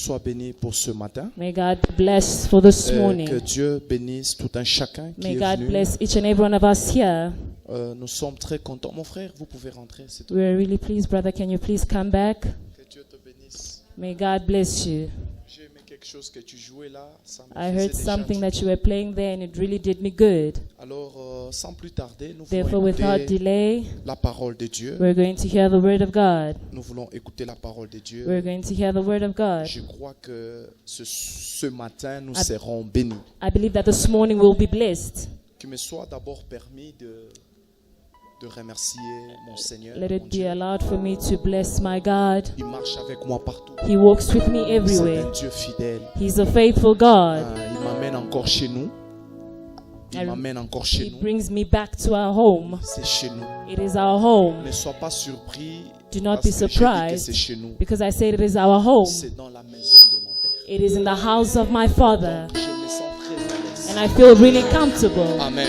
soit béni pour ce matin. May God bless for this morning. Que Dieu bénisse tout un chacun qui May est God venu. bless each and every one of us here. Nous sommes très contents. Mon frère, vous pouvez rentrer. C'est tout. We're really pleased, brother. Can you please come back? Que Dieu te bénisse. May God bless you. J'ai aimé quelque chose que tu jouais là. Ça me I faisait heard déjà something du that bien. you were playing there and it really did me good. Alors, sans plus tarder, nous Therefore, voulons without écouter delay, la parole de Dieu. we're going to hear the word of God. Nous voulons écouter la parole de Dieu. We're going to hear the word of God. Je crois que ce matin, nous I- serons bénis. I believe that this morning we'll be blessed. Qu'il me soit d'abord permis de remercier mon Seigneur. Let mon it be Dieu. allowed for me to bless my God. Il marche avec moi partout. He walks with me C'est everywhere. un Dieu fidèle. He's a faithful God. Il m'amène encore chez nous. Il I- m'amène encore chez He nous. brings me back to our home. C'est chez nous. It is our home. Ne sois pas surpris. Do not parce be que j'ai dit que surprised. c'est chez nous. Because I said it is our home. C'est dans la maison de mon Père. It is in the house of my Father. Je me sens très à l'aise. And I feel really comfortable. Amen.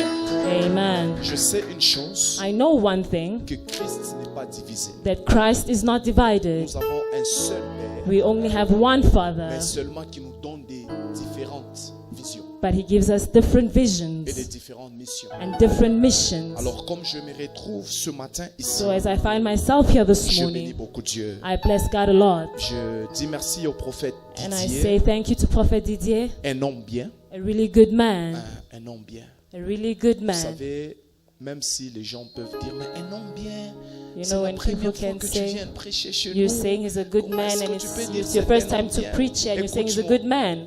Amen. Je sais une chose, I know one thing, que Christ n'est pas divisé. that Christ is not divided. Nous avons un seul Père, We only have one Father, mais seulement qui nous donne des différentes visions but He gives us different et des visions différentes missions. and different missions. Alors comme je me retrouve ce matin ici, So as I find myself here this je bénis morning, beaucoup Dieu. I bless God a lot. Je dis merci au prophète And I Didier, say thank you to Prophet Didier, un homme bien, a really good man. un homme bien. A really good Vous man. savez, même si les gens peuvent dire, mais un homme bien, You c'est know, la when première people fois can que tu say, viens prêcher chez you're nous. saying he's a good Comment man est-ce and que tu peux dire it's your c'est first un time homme to bien? preach here and you're saying he's a Écoute-moi. good man.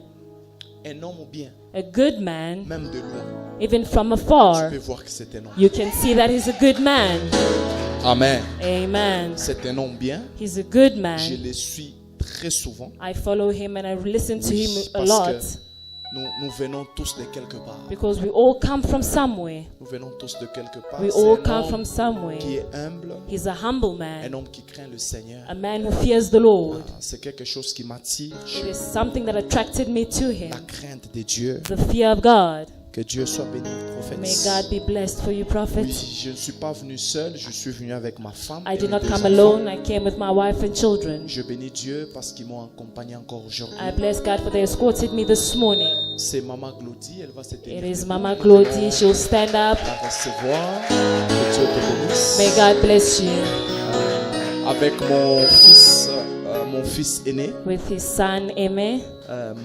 Un homme bien, A good man, même de loin, even from tu afar, peux voir que c'est un homme. you can see that he's a good man. Amen. Amen. C'est un homme bien. He's a good Je man. le suis très souvent. I follow him and I listen to Oui, him a parce lot que nous venons tous de quelque part. because we all come from somewhere. Nous venons tous de quelque part. We C'est all un come homme from somewhere. qui est humble, He's a humble un man, homme qui craint le Seigneur. a man who fears the Lord. C'est quelque chose qui m'attire. It is something that attracted me to him, La crainte de Dieu. the fear of God. Que Dieu soit béni, prophète. May God be blessed for you, prophet. Oui, je ne suis pas venu seul, je suis venu avec ma femme. I et did mes not deux come enfants. alone. I came with my wife and children. Je bénis Dieu parce qu'ils m'ont accompagné encore aujourd'hui. I bless God for they escorted me this morning. C'est Maman Glody, elle va se tenir. It is debout. Mama Glody. She'll stand up. La recevoir. Que Dieu te bénisse. May God bless you. Avec mon fils aîné, With his son, Eme.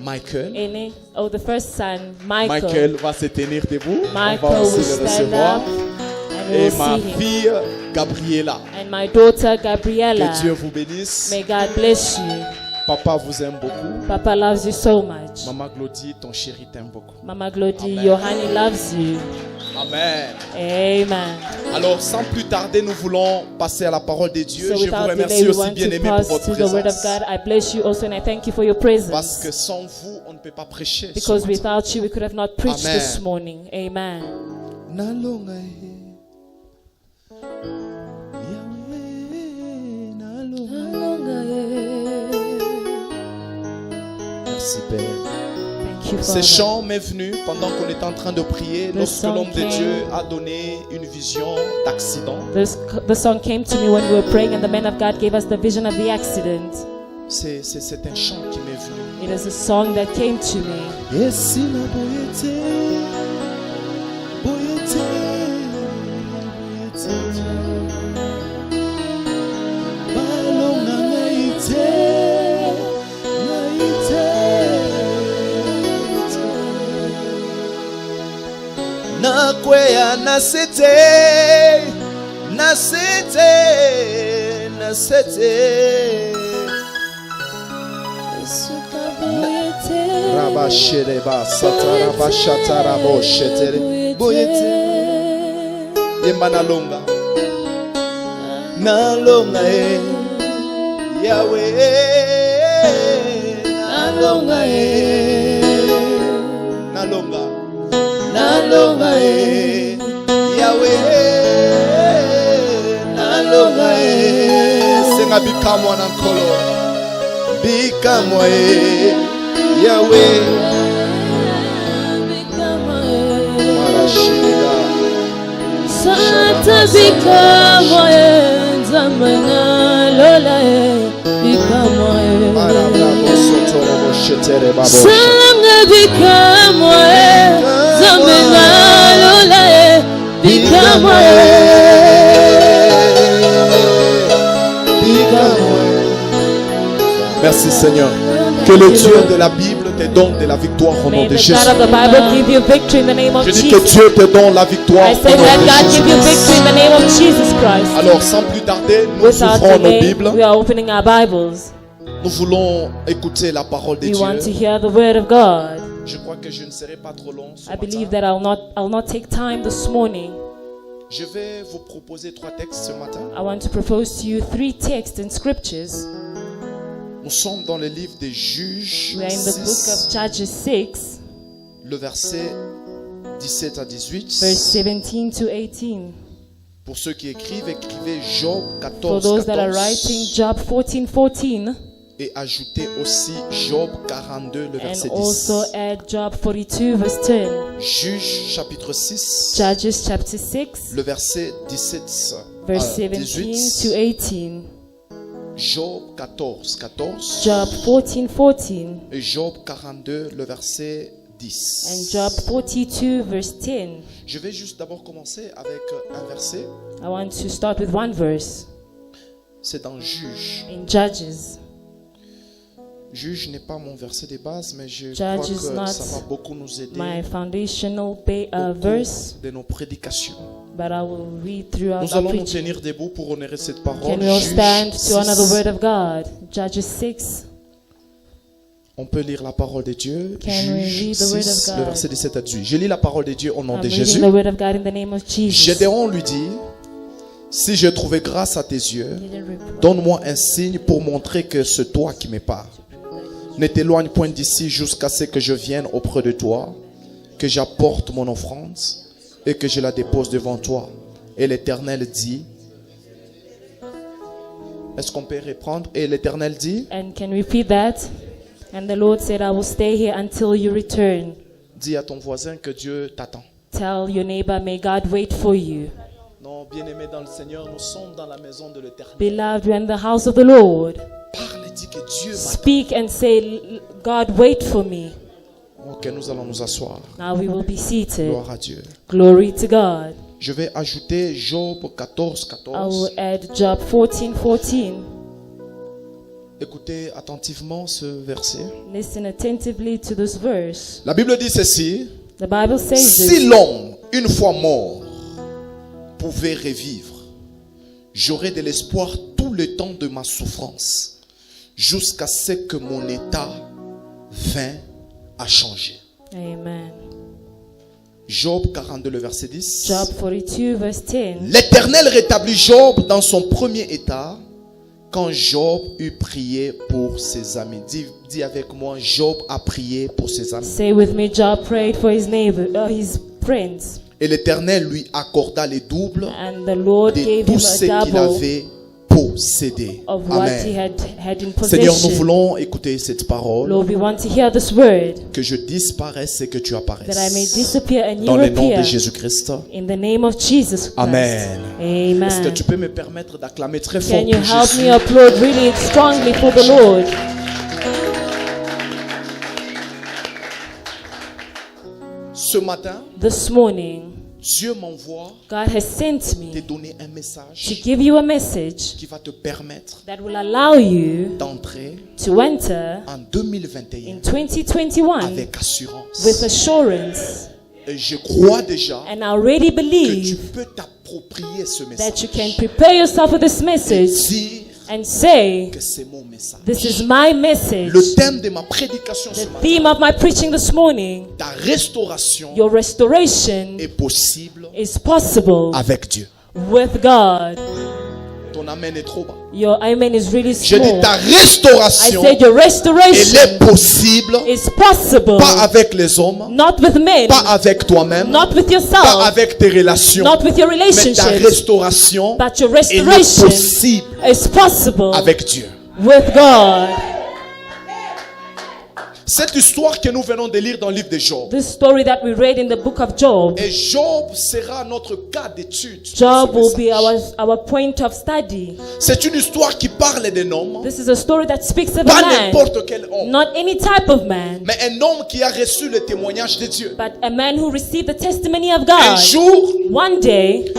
Michael. Ene. Oh, the first son, Michael. Michael va se tenir debout. On va Michael aussi will le stand recevoir. up and we Et will ma see him. fille Gabriela. And my daughter, Gabriella. Que Dieu vous bénisse. May God bless you. Papa vous aime beaucoup. Papa loves you so much. Maman Glody, ton chéri t'aime beaucoup. Mama Glody, Amen. your honey loves you. Amen. Amen. Alors, sans plus tarder, nous voulons passer à la parole de Dieu. So Je vous without remercie delay, we aussi want bien to aimé pour pass votre to the word of présence. God. I bless you also and I thank you for your Parce presence. que sans vous, on ne peut pas prêcher. ce Because matin. without you, we could have not preached Amen. this morning. Amen. Nalonga e. Yahweh, nalonga e. Merci Père. Thank you, Ce Father. chant m'est venu pendant qu'on était en train de prier, lorsque song l'homme de came. Dieu a donné une vision d'accident. The song came to me when we were praying and the man of God gave us the vision of the accident. C'est un chant qui m'est venu. It is a song that came to me. Yesi na boyete, boyete, boyete. Balonga naite, naite. Nakweya nasete, nasete, nasete. Rabashereba sataraba shatarabo shetere boyete yemba nalonga nalonga e Yahweh nalonga e nalonga nalonga e Yahweh nalonga e senga bikamwa na nkolo bikamwa e Yahweh Marashida Santa bikamoye nzamana lola e bikamoye Marabra Soto Salanga bikamwe, zambenalola bikamwe. Merci Seigneur. Que le Dieu de la Bible te donne de la victoire au nom May de the Jésus. God of the Bible give you victory in the name of Je dis que Jesus. Dieu te donne la victoire I au say nom that de God give you Jésus. victory in the name of Jesus Christ. Alors sans plus tarder, nous Without ouvrons nos delay, Bibles. we are opening our Bibles. Nous voulons écouter la parole de We want to Dieu. hear the word of God. Je crois que je ne serai pas trop long ce I believe matin. that I'll not take time this morning. Je vais vous proposer 3 textes ce matin. I want to propose to you 3 texts and scriptures. Nous sommes dans le livre des Juges We are in the book 6, of Judges 6, le verset 17 à 18. verse 17 to 18. Pour ceux qui écrivent, écrivez Job For 14, those that are writing, 14 Job 14:14, et ajoutez aussi Job 42, le verset and 10. also add Job 42 verse 10. Juges chapitre 6, Judges chapter 6, le verset 17 verse à 17 to 18. 18. Job 14, 14 Job 14:14, et Job 42, le verset and 10. Job 42 verse 10. Je vais juste d'abord commencer avec un verset. I want to start with one verse C'est dans Juge. in Judges. Juge n'est pas mon verset de base, mais je Judge crois is que not ça va beaucoup nous aider My foundational au verse, cours de nos prédications. but I will read throughout Nous our allons nous preaching. tenir debout pour honorer cette parole. Can we all Juge stand to honor the 6. word of God? Judges 6. On peut lire la parole de Dieu. Can we Juge read the word of 6, God? le verset 17 à 18. Je lis la parole de Dieu au nom I'm de reading Jésus. the word of God in the name of Jesus. Gédéon lui dit, si j'ai trouvé grâce à tes yeux, donne-moi un signe pour montrer que c'est toi qui me parles. Ne t'éloigne point d'ici jusqu'à ce que je vienne auprès de toi, que j'apporte mon offrande et que je la dépose devant toi. Et l'Éternel dit, est-ce qu'on peut reprendre? Et l'Éternel dit, And can we repeat that? And the Lord said, I will stay here until you return. dis à ton voisin que Dieu t'attend. Tell your neighbor, may God wait for you. Non, bien-aimé dans le Seigneur, nous sommes dans la maison de l'Éternel. Beloved, we're in the house of the Lord. Parle et dis que Dieu m'attend. Speak and say, God, wait for me. Ok, nous allons nous asseoir. Now we will be seated. Gloire à Dieu. Glory to God. Je vais ajouter Job 14, I 14. will add Job 14:14. Écoutez attentivement ce verset. Listen attentively to this verse. La Bible dit ceci. The Bible says Si this. l'homme, une fois mort, pouvait revivre, j'aurais de l'espoir tout le temps de ma souffrance, jusqu'à ce que mon état vint à changer. Amen. Job 42, le verset 10. Job 42 verse 10. L'Éternel rétablit Job dans son premier état quand Job eut prié pour ses amis. Dis avec moi, Job a prié pour ses amis. Say with me, Job prayed for his neighbor, his friends, Et l'Éternel lui accorda les doubles and the Lord de gave tout him ce a qu'il double avait possédé. of what he Amen. had in Seigneur, nous possession. voulons écouter cette parole. Lord, we want to hear this word, Que je disparaisse et que tu that I may apparaisses. disappear and you Dans le nom appear. de Jésus-Christ. In the name of Jesus Christ. Amen. Est-ce que Amen. tu peux me permettre d'acclamer très fort Can you pour help me Jésus? applaud really strongly for the Lord? Ce matin, This morning, Dieu m'envoie God has sent te me donner un to message give you a message qui va te permettre that will allow you d'entrer to enter en 2021 in 2021 avec assurance. with assurance. Et je crois déjà And I already que tu believe peux t'approprier ce that message you can prepare yourself with this et message dire and say, que c'est mon message. this is my message. Le thème de ma prédication ce The matin, theme of my preaching this morning, ta restauration your restoration est possible is possible avec Dieu. with God. Ton amen est trop bas. Your amen is really Je dis small. ta I restauration, said your elle restoration est possible, is possible, pas avec les hommes, not with men, pas avec toi-même, not with pas yourself, avec tes relations, not with your mais ta relationships, restauration, but your elle est restoration possible is possible avec Dieu. with God. Cette histoire que nous venons de lire dans le livre de Job. This story that we read in the book of Job. Et Job sera notre cas d'étude. Job will be our point of study. C'est une histoire qui parle d'un homme. This is a story that speaks of Pas a man. n'importe quel homme. Not any type of man. Mais un homme qui a reçu le témoignage de Dieu. But a man who received the testimony of Un God. jour, One day,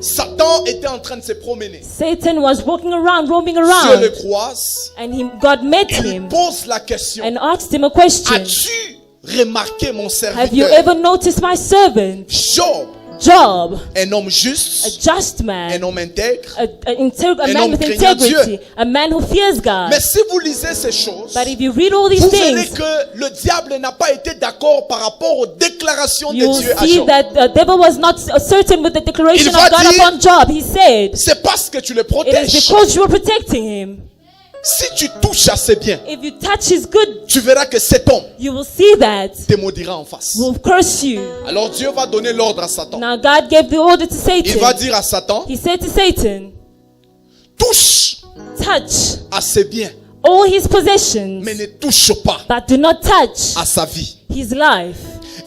Satan était en train de se promener Satan was walking around, roaming sur around. le croise. And God met Il lui him pose la question. and asked him a question. As-tu remarqué mon Have you serviteur ever noticed my servant, Job, Job, un homme a juste, just un man, homme intègre? a Un man homme with craignant integrity, Dieu. a man who fears God? Mais si vous lisez ces choses, But if you read all these vous verrez things, que le diable n'a pas été d'accord par rapport aux déclarations de you'll Dieu à see Job. that the devil was not certain with the declaration Il of va God dire- upon Job. He said, C'est parce que tu le it is protèges. because you are protecting him. Si tu touches à ses biens, If you touch his good, tu verras que cet homme you will see that te maudira en face. will curse you. Alors Dieu va donner l'ordre à Satan. Now God gave the order to Il va Satan. dire à Satan, He said to Satan, touche touch à ses biens, all his possessions, mais ne touche pas but do not touch à sa vie. his life.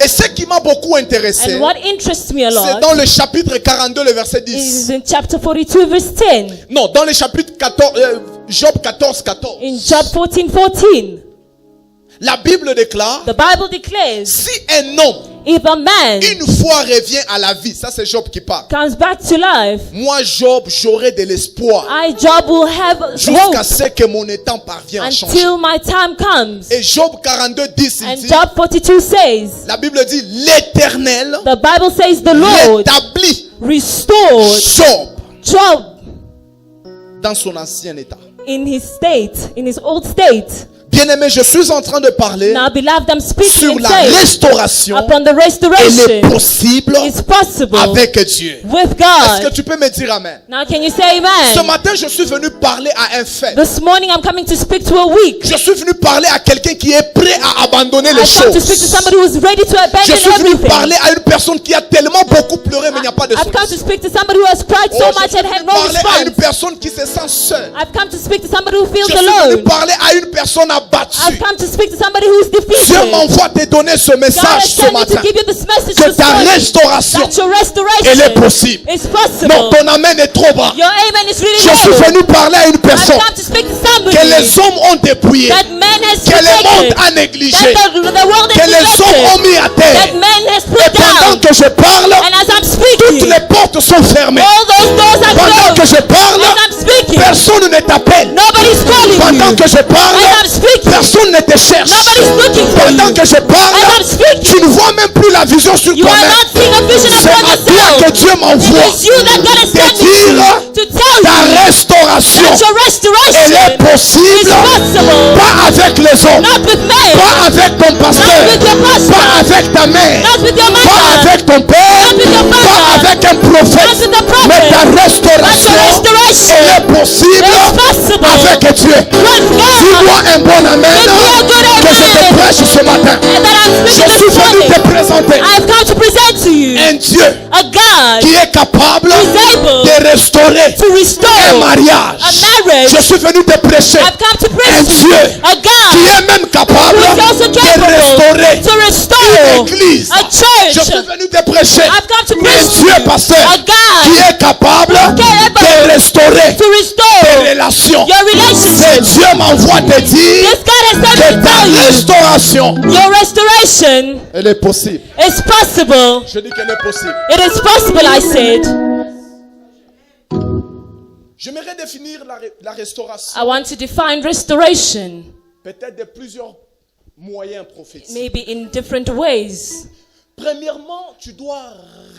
Et ce qui m'a beaucoup intéressé, And what interests me a c'est lot dans le chapitre 42, le verset is 10. in chapter 42 verse 10. Non, dans le chapitre 14, Job 14, 14. In Job 14:14, La Bible déclare, the Bible declares, si un homme, if a man une fois revient à la vie, ça c'est Job qui parle. comes back to life, Moi, Job, j'aurai de l'espoir I, Job, will have jusqu'à hope ce que mon temps parvienne à changer. until my time comes. Et Job 42, 10, il And dit, Job 42 says, la Bible dit, l'Éternel the Bible says the Lord rétablit restored Job Job dans son ancien état. in his state, in his old state. Bien-aimé, je suis en train de parler Now, beloved, I'm speaking sur and la saying restauration. upon the Elle est restoration possible is possible avec Dieu. with Est-ce que God. tu peux me dire Amen? Now, can you say Ce amen? matin, je suis venu parler à un fait. This morning, I'm coming to speak to a weak. Je suis venu parler à quelqu'un qui est prêt à abandonner les I've come to speak to choses. somebody who is ready to Je abandon suis venu everything. parler à une personne qui a tellement beaucoup pleuré, mais il n'y a pas de I've come to solution. speak to somebody who has cried Oh, so je much suis and venu had no parler à une response. personne qui se sent seule. I've come to speak to somebody who feels Je suis venu alone. parler à une personne I've abattue. come to speak to somebody who is Dieu defeated. m'envoie te donner ce God message has ce sent me to matin. give you this message Que this ta morning. restauration, That your elle est restoration possible. is Non, possible. ton amen est trop bas. Your amen is really Je suis low. venu parler à une I've personne come to speak to somebody que les hommes ont dépouillé, that man has que le monde rejected, a négligé, that the world que has les hommes ont rejected, mis à that terre. man has Et put pendant down. que je parle, And as I'm toutes speaking, les portes sont fermées. all those doors are Pendant que closed. je parle, As I'm speaking, personne ne t'appelle. nobody's calling Pendant you. que je parle, As I'm speaking, personne ne te cherche. nobody's looking for Pendant you. que je parle, As I'm speaking, tu ne vois même plus la vision sur you are toi-même. not seeing a vision C'est upon à toi que yourself. Dieu It m'envoie is you that God has de sent me dire to tell ta you restauration. that your Elle restoration est possible, is possible. pas avec les hommes, Not with men, pas avec ton pasteur, not with your pastor, pas avec ta mère, not with your pas mother, avec ton père, not with your pas father, avec un not prophète, with the prophet, mais ta but restauration, your restoration elle est possible is possible avec Dieu. with God. Dis-moi un bon amen Give me a good que je te amen. prêche ce matin. And that I'm Je speaking suis this venu morning. te présenter I've come to present to you un Dieu a God qui est capable who's able de restaurer to restore un a mariage. marriage. Je suis venu te prêcher I've come to un preach to you Dieu a qui God est même capable who is also de capable restaurer to une restore église. a Je church. suis venu te prêcher I've come to un preach to Dieu, you pasteur, a qui God est capable who's capable de restaurer to tes restore relations. your Et relationship. Dieu m'envoie te dire This God has sent me que to ta tell you restauration, your restoration elle est possible. is possible. Je dis qu'elle est possible. It is possible, I said. J'aimerais définir la restauration I want to define restoration, peut-être de plusieurs moyens prophétiques. maybe in different ways. Premièrement, tu dois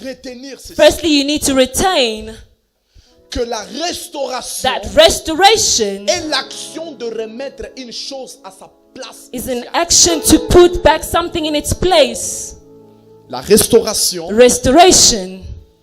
retenir ceci, Firstly, you need to retain que la restauration that restoration est l'action de remettre une chose à sa place. is an initiale. action to put back something in its place. La restauration Restoration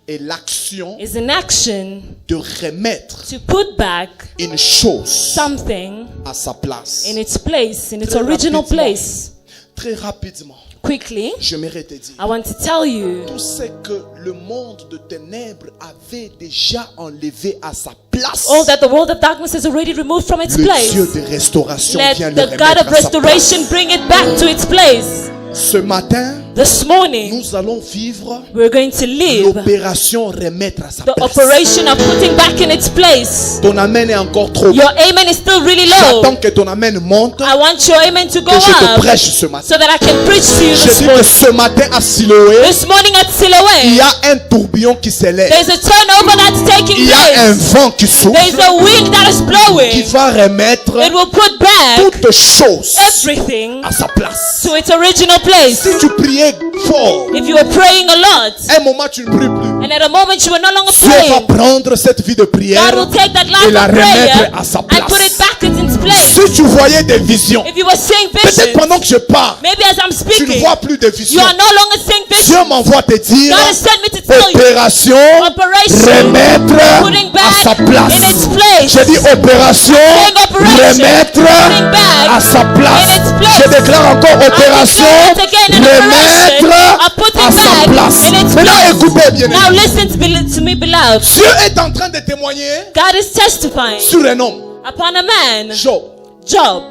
est l'action is an action de remettre to put back une chose something à sa place. in its place, in its Très original rapidement. place. Très rapidement. quickly, j'aimerais te dire, I want to tell you tout ce que le monde de ténèbres avait déjà enlevé à sa place, all that the world of darkness has already removed from its le place. Dieu de restauration vient Let le the God remettre of à sa place. restoration bring it back to its place. Ce matin, This morning, nous allons vivre we're going to live l'opération remettre à sa the place. operation of putting back in its place. Ton amen est encore trop Your amen is still really low. J'attends que ton amen monte, I want your amen to go que je te up prêche ce matin. so that I can preach to you Je this dis que morning. ce matin à Siloé, This morning at il Siloé, y a un tourbillon qui s'élève. there's a turnover that's taking Il y a un place. vent qui souffle, There's a wind that is qui blowing. va remettre It will put back toutes choses everything à sa place. to its original place. Si tu priais fort, If you were praying a lot, un moment tu ne pries plus. and at a moment you were no longer Dieu va praying, prendre cette vie de God prière will take that et life la of prayer remettre à sa and put it place. back in its place. Si tu voyais des visions, If you were seeing peut-être visions, pendant que je parle, maybe as I'm tu ne speaking, vois plus de you visions. are no longer seeing Dieu visions. m'envoie te dire, God has sent me to tell you, opération, operation, remettre putting à back sa place. in its place. J'ai dit opération, operation, remettre putting back à sa place. in its place. Je déclare encore opération, I declare it again, an operation remettre of putting à sa back place. in its Maintenant place. écoutez bien. Now listen to me, beloved. Dieu est en train de témoigner God is testifying sur un homme, upon a man, Job. Job.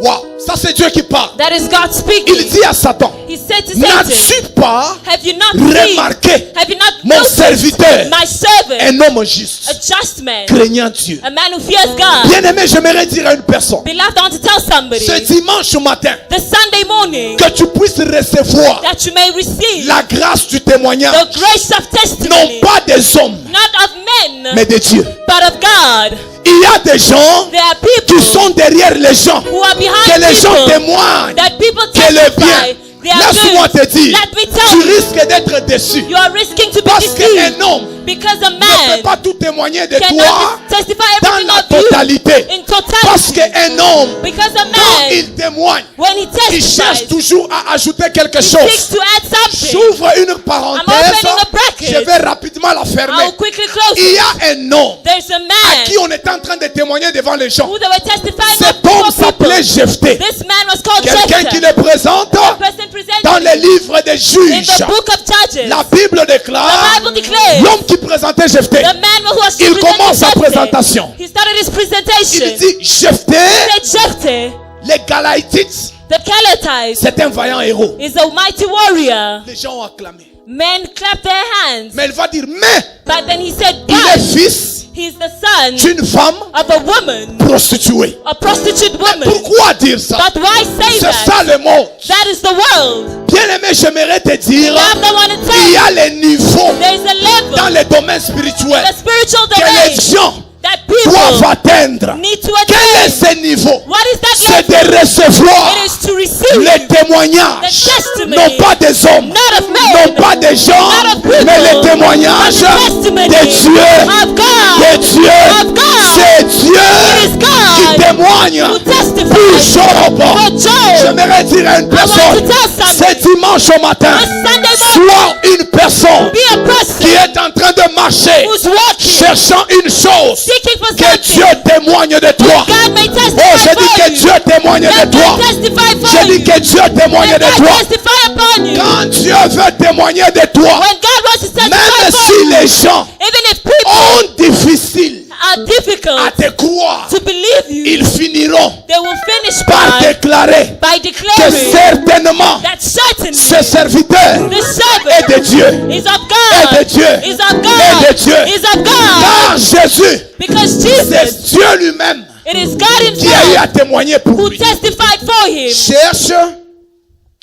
Wow, ça c'est Dieu qui parle. That is God Il speaking. dit à Satan, He said to Satan, n'as-tu pas have you not seen, remarqué have you not mon noticed serviteur, my servant, un homme a juste, just man, craignant Dieu? a man who fears God? Bien-aimé, j'aimerais dire à une personne, Beloved, I want to tell somebody, ce dimanche matin, the Sunday morning, que tu puisses recevoir that you may receive la grâce du témoignage, the grace of non testimony, pas des hommes, not of men, mais de Dieu. but of God. Il y a des gens There are qui people sont derrière les gens, who are que behind les gens people, témoignent that people qu'elle est testify bien. they are Laisse-moi good. te dire, Let me tell tu you, risques d'être déçu. you are risking to be Parce deceived qu'un homme because a ne peut man pas tout témoigner de toi cannot testify dans everything la of you totalité. in Parce totality. qu'un homme, Because a quand man, il témoigne, when he il cherche testifies, toujours à ajouter quelque he chose. seeks to add something. J'ouvre une I'm parenthèse, opening a bracket. je vais rapidement la fermer. I'll quickly close Il y it. a un homme There's a à qui man on est en train de témoigner devant les gens. who they were testifying Cet of homme before people. s'appelait Jephthé. This man was called Quelqu'un qui Jephthah. le présente The person presented dans les livres des in juges. the book of Judges. La Bible déclare, The Bible declares l'homme qui présentait Jephthé, the man who was il presenting commence sa Jephthah. présentation. He started his Il presentation. dit, Jephthé, He said Jephthah, les Galaïtites, the Kelethites, c'est un vaillant héros. is a mighty warrior. Les gens ont acclamé. Men clapped their hands. Mais il va dire, mais But then he said, il est but fils he's the son d'une femme of a woman, prostituée. a prostitute woman. Pourquoi dire ça? But why say C'est that? ça le monde. That is the world. Bien-aimé, j'aimerais te dire, Beloved, I want to tell il y you, a les niveaux there's a level, dans les domaines spirituels the spiritual que les domain gens that doivent people atteindre. need to Quel est attain. ce niveau? What is that C'est level? de recevoir It is to receive les témoignages, the testimony, non pas des hommes, not of men, non pas des gens, not of people, mais les témoignages but the testimony de Dieu, of God, de Dieu. of God. C'est Dieu It is qui God témoigne who pour testifies Job. for Job. J'aimerais dire à une I want personne, to tell ce somebody, dimanche au matin, this Sunday morning, sois une personne be a qui person est en train de marcher, who's walking, cherchant une chose, seeking for que something. Dieu témoigne de toi. God may Oh, testify je dis for que you. Dieu témoigne Let de toi. God testify for Je dis you. que Dieu témoigne Let de God toi. testify upon you. Quand Dieu veut témoigner de toi, When God wants to testify même for si you, les gens even if people ont difficile are difficult à te croire, to believe you, ils finiront they will finish par déclarer by que declaring certainement that certainly ce serviteur the est servant de Dieu. is of Et God, de Dieu. is of Et God, de Dieu. is of God. Car Jésus, Because c'est Jesus, Dieu lui-même it is God qui a eu à himself témoigner pour who lui. testified for him. Cherche,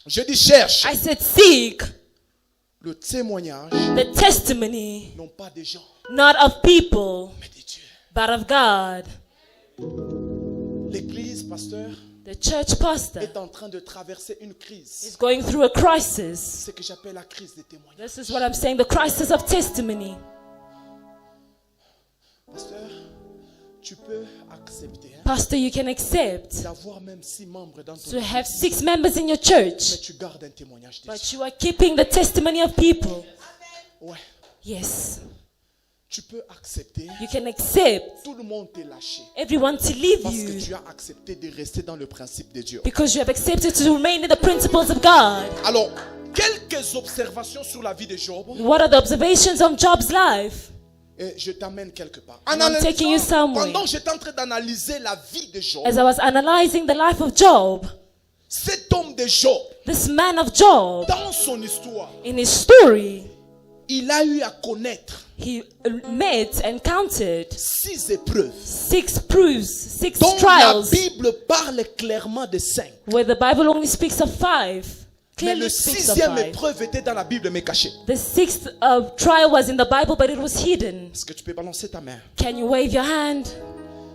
je dis cherche, I said seek le témoignage, the testimony, non pas des gens, not of people, mais de Dieu. but of God. L'église, pasteur, The church pastor est en train de traverser une crise. is going through a crisis. C'est ce que j'appelle la crise des témoignages. This is what I'm saying, the crisis of testimony. Pasteur, tu peux accepter Pastor, you can accept d'avoir même 6 membres dans ton to église, have 6 members in your mais church, tu gardes un témoignage de but Dieu. you are keeping the testimony of people. Ouais, Yes, Tu peux accepter. You can accept Tout le monde t'est lâché. everyone to leave Parce que you tu as accepté de rester dans le principe de Dieu. because you have accepted to remain in the principles of God. Alors, quelques observations sur la vie de Job. What are the observations of Job's life? Et je t'amène quelque part. I'm taking you somewhere. Pendant que j'étais en train d'analyser la vie de Job, As I was analyzing the life of Job, cet homme de Job, this man of Job, dans son histoire, in his story, il a eu à connaître he met, encountered 6 épreuves six proofs, six dont la trials, Bible parle clairement de 5. where the Bible only speaks of 5. Mais Clearly le speaks of 6e 5. épreuve était dans la Bible mais cachée. The 6th trial was in the Bible, but it was hidden. Est-ce que tu peux balancer ta main? Can you wave your hand?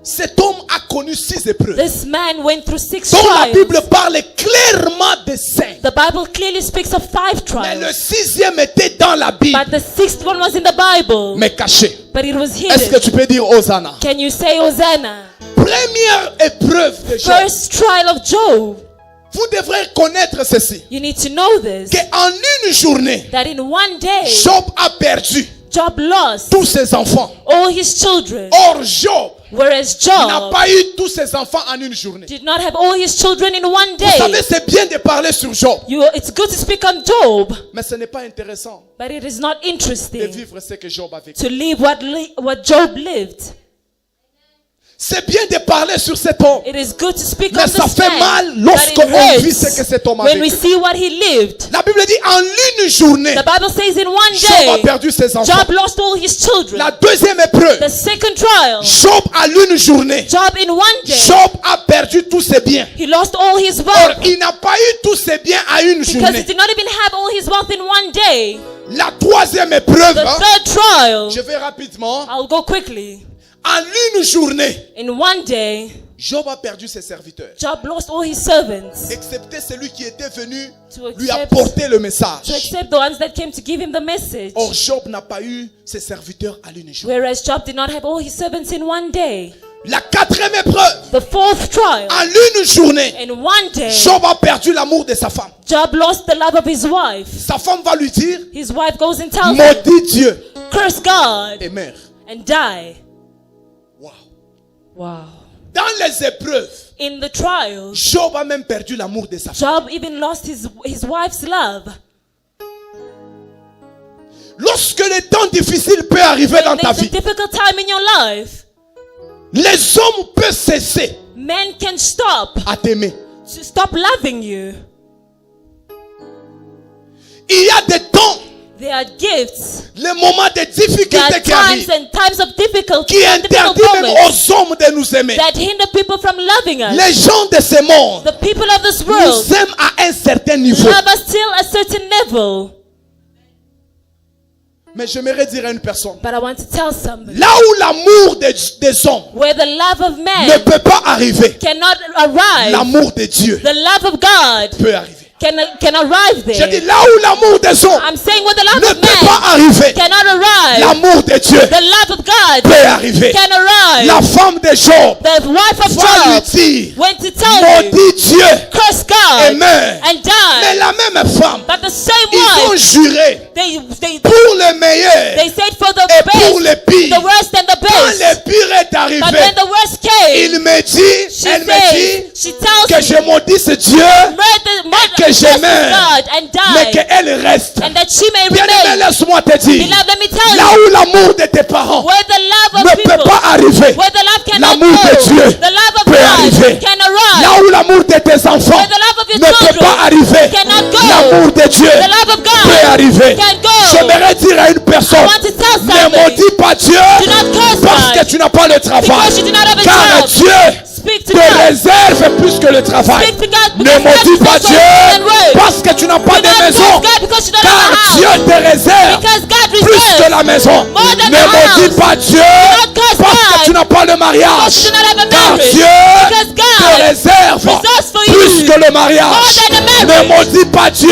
Cet homme a connu 6 épreuves This man went through 6 dont la trials. Bible parle clairement de 5. The Bible clearly speaks of 5 Mais le trials, 6e était dans la Bible but the 6th one was in the Bible, mais caché. but it was Est-ce que hidden. tu peux dire Hosanna? Can you say Hosanna? Première épreuve de Job. First trial of Job. Vous devrez connaître ceci. You need to know this, Qu'en une journée, that in one day, Job a perdu Job lost tous ses enfants. all his children, Or, Job whereas n'a Job pas eu tous ses enfants en une journée. did not have all his children in one Vous savez, day. c'est bien de parler sur Job. It's good to speak on Job, Mais ce n'est pas intéressant but it is not de interesting vivre ce que Job a vécu. to live what Job lived. C'est bien de parler sur cet homme. It is good to speak Mais on ça this fait man, mal but lorsqu'on it vit ce que hurts cet homme a when we vécu. see what he lived. La Bible dit en une journée, The Bible says in one Job a day, perdu ses enfants. Job lost all his children. La deuxième épreuve, The second trial, Job à une journée, Job in one day, Job a perdu tous ses biens. he lost all his Or, wealth il n'a pas eu tous ses biens à une because he journée. did not even have all his wealth in one day. La troisième épreuve, The third trial, je vais rapidement. I'll go quickly. En une journée, In one day, Job a perdu ses serviteurs. Job lost all his servants, Excepté celui qui était venu To lui accept- apporter le message. to accept the ones that came to give him the message. Or, Job n'a pas eu ses serviteurs à une journée. Whereas Job did not have all his servants in one day. La quatrième épreuve, The fourth trial, en une journée, in one day, Job a perdu l'amour de sa femme. Job lost the love of his wife. Sa femme va lui dire, His wife goes and tells him, maudit Dieu curse God et meurt. and die. Wow. Wow. Dans les épreuves, In the trials, Job a même perdu l'amour de sa femme. Job even lost his wife's love. Lorsque les temps difficiles peuvent arriver dans ta There's a vie, difficult time in your life. les hommes peuvent cesser Men can stop à t'aimer. to stop loving you. Il y a des temps, There are gifts. les moments de There difficulté are qui times arrivent, and times of difficulty, qui difficult interdit même moments aux hommes de nous aimer. that hinder people from loving us. Les gens de ce monde The people of this world nous aiment à un certain niveau. love us till a certain level. Mais j'aimerais dire à une personne, But I want to tell somebody, là où l'amour des hommes where the love of ne man peut pas arriver, cannot arrive, l'amour de Dieu the love of God peut arriver. can arrive Je dis there. là où l'amour des hommes I'm saying where the love ne of peut pas man arriver, cannot arrive, l'amour de Dieu the love of God peut arriver. can arrive. La femme de Job The wife of va lui Job dire, went to tell you, maudit Dieu curse et God meurt. and Mais die. la même femme, But the same ils ont wife, juré they pour le meilleur they said for the et pour best, le pire. the worst and the Quand best. le pire est But arrivé, when the worst came, il me dit, elle me dit she tells que je me, maudisse Dieu, que curse je meurs, God and mais die, qu'elle reste. and that she may Bien-aimé, remain. laisse-moi te dire, Beloved, let me tell là you, où l'amour de tes parents where the love ne of peut people, pas arriver, where the love cannot l'amour de go, Dieu the love of peut arriver. God can Là arrive. où l'amour de tes enfants Where the love of your ne peut children pas arriver, cannot go, l'amour de Dieu the love of God peut arriver. can go. J'aimerais dire à une personne, I want to tell ne somebody, maudis pas Dieu do not curse parce God que tu n'as pas le travail, because you do not have a car job. Dieu Speak to te God. réserve plus que le travail. Speak to God Ne because maudis God pas is Dieu than words. parce que tu n'as pas Do de not maison, curse God because you don't car have a house. Dieu te réserve Because God plus que reserves la maison. more than Ne the maudis house. pas Dieu not curse parce que God tu n'as pas le because mariage, you do not have a car marriage. Dieu Because te God réserve reserves for plus you que le mariage. more than a Ne marriage. maudis pas Dieu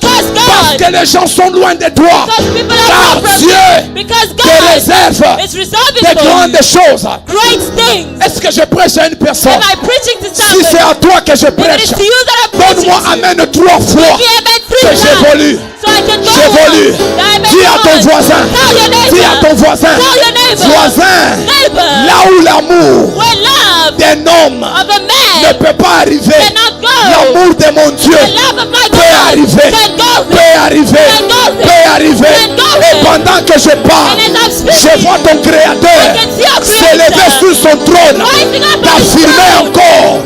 curse parce God que les gens sont loin de toi, because people are car far from Dieu you. Because te God réserve is reserving des for grandes you choses. great things. Est-ce que je prêche à une personne? Am I preaching to Si somebody? c'est à toi que je If it prêche, is to you that I'm preaching donne-moi to, amen 3 fois. give amen 3 que j'évolue. So I can go J'évolue. on. That I may Dis à go ton on. voisin. Tell your neighbor. Dis à ton voisin. Tell your neighbor. Voisin. Neighbor. Là où l'amour Where love d'un homme of a ne man peut pas arriver, cannot go. l'amour de mon Dieu The love of my peut God arriver. can go Peut there. arriver. Can go there. Peut arriver. Can go Et there. pendant que je parle, And as I'm je speaking, vois ton Créateur I can see your s'élever Creator sur son trône, rising up on his d'affirmer throne. encore,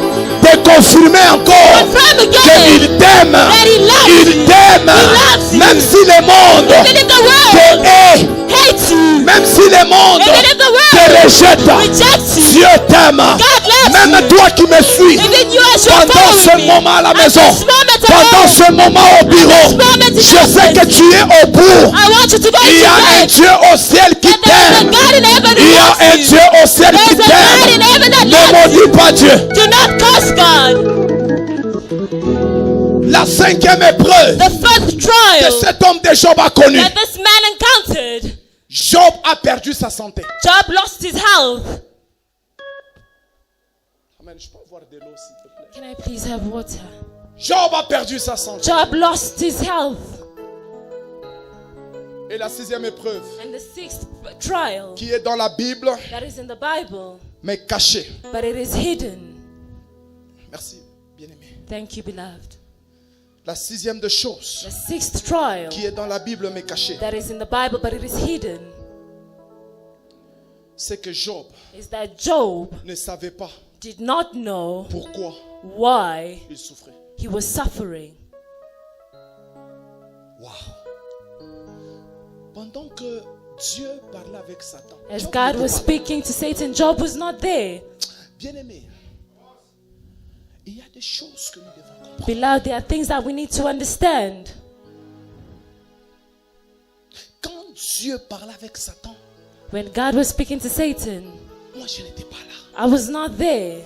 de confirmer encore Confirm again qu'il t'aime. that he loves Il you. t'aime. He loves you. Même si le monde Even if the world te hait, hates you, même si le monde even if the te world rejette, rejects you, Dieu t'aime. God loves Même you. toi qui me suis, Even you as you're pendant ce following me, moment à la at maison, this moment at pendant home, ce moment au bureau, moment in je sais office, que tu es au bout. I want you to go Il y a into un bed. Dieu au ciel qui And there's a t'aime. God in heaven Il y who a loves un you. Dieu au ciel qui There's a God in t'aime. heaven that Ne loves you. maudis pas Dieu. Do not curse God. La cinquième épreuve The first que trial cet homme de Job a connue. that this man encountered, Job a perdu sa santé. Job lost his health. Amen. Je peux avoir de l'eau s'il te plaît. Can I please have water? Job a perdu sa santé. Job lost his health. Et la sixième épreuve And the sixth trial qui est dans la Bible that is in the Bible, mais cachée. but it is hidden. Merci, bien-aimé. Thank you, beloved. La sixième de choses The sixth trial qui est dans la Bible mais cachée, that is in the Bible, but it is hidden, c'est que Job is that Job ne savait pas did not know pourquoi why il souffrait. he was suffering. Wow. Pendant que Dieu parlait avec Satan, As Job God n'était was pas là. speaking to Satan, Job was not there. Bien-aimé, il y a des choses que nous devons comprendre. Beloved, there are things that we need to understand. Quand Dieu parlait avec Satan, When God was speaking to Satan, moi je n'étais pas là. I was not there.